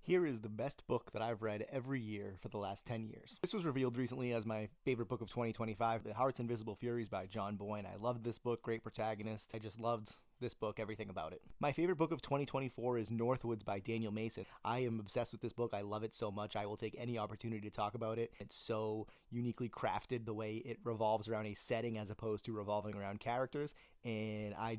Here is the best book that I've read every year for the last 10 years. This was revealed recently as my favorite book of 2025, The Heart's Invisible Furies by John Boyne. I loved this book, great protagonist. I just loved this book, everything about it. My favorite book of 2024 is Northwoods by Daniel Mason. I am obsessed with this book. I love it so much. I will take any opportunity to talk about it. It's so uniquely crafted, the way it revolves around a setting as opposed to revolving around characters, and I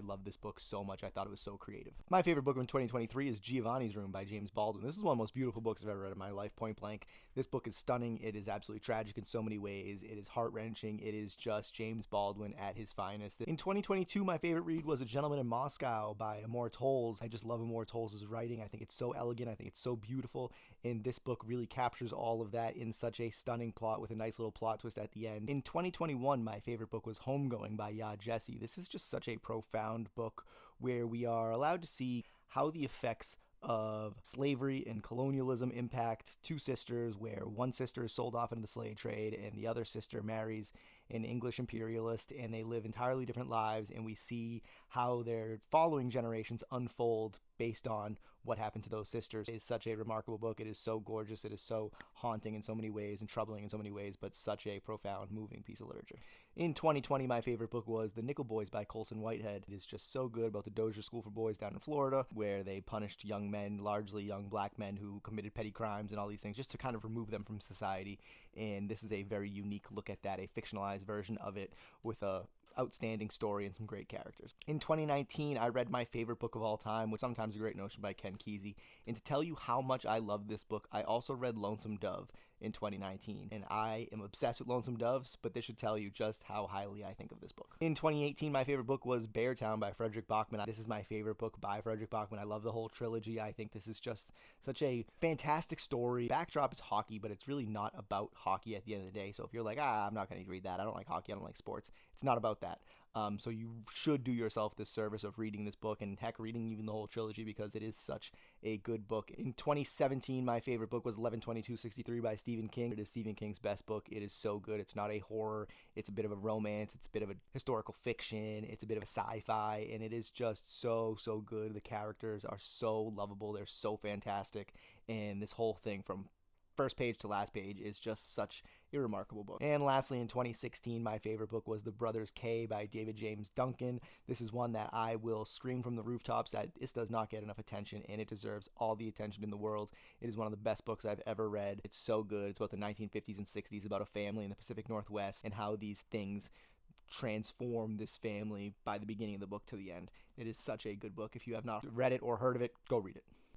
love this book so much. I thought it was so creative. My favorite book of 2023 is Giovanni's Room by James Baldwin. This is one of the most beautiful books I've ever read in my life, point blank. This book is stunning. It is absolutely tragic in so many ways. It is heart-wrenching. It is just James Baldwin at his finest. In 2022, my favorite read was A Gentleman in Moscow by Amor Towles. I just love Amor Towles' writing. I think it's so elegant. I think it's so beautiful, and this book really captures all of that in such a stunning plot with a nice little plot twist at the end. In 2021, my favorite book was Homegoing by Yaa Gyasi. This is just such a profound book where we are allowed to see how the effects of slavery and colonialism impact two sisters, where one sister is sold off into the slave trade and the other sister marries an English imperialist, and they live entirely different lives, and we see how their following generations unfold based on what happened to those sisters. It is such a remarkable book. It is so gorgeous. It is so haunting in so many ways and troubling in so many ways, but such a profound, moving piece of literature. In 2020, my favorite book was The Nickel Boys by Colson Whitehead. It is just so good about the Dozier School for Boys down in Florida, where they punished young men, largely young black men who committed petty crimes and all these things, just to kind of remove them from society. And this is a very unique look at that, a fictionalized version of it with a outstanding story and some great characters. In 2019, I read my favorite book of all time, with Sometimes a Great Notion by Ken Kesey. And to tell you how much I love this book, I also read Lonesome Dove in 2019. And I am obsessed with Lonesome Doves, but this should tell you just how highly I think of this book. In 2018, my favorite book was Beartown by Fredrik Backman. This is my favorite book by Fredrik Backman. I love the whole trilogy. I think this is just such a fantastic story. Backdrop is hockey, but it's really not about hockey at the end of the day. So if you're like, I'm not going to read that, I don't like hockey, I don't like sports, it's not about that. So you should do yourself this service of reading this book, and heck, reading even the whole trilogy, because it is such a good book. In 2017, my favorite book was 11/22/63 by Stephen King. It is Stephen King's best book. It is so good. It's not a horror. It's a bit of a romance. It's a bit of a historical fiction. It's a bit of a sci-fi, and it is just so, so good. The characters are so lovable. They're so fantastic, and this whole thing from first page to last page is just such a remarkable book. And lastly, in 2016, my favorite book was The Brothers K by David James Duncan. This is one that I will scream from the rooftops that this does not get enough attention, and it deserves all the attention in the world. It is one of the best books I've ever read. It's so good. It's about the 1950s and 60s, about a family in the Pacific Northwest and how these things transform this family by the beginning of the book to the end. It is such a good book. If you have not read it or heard of it, go read it.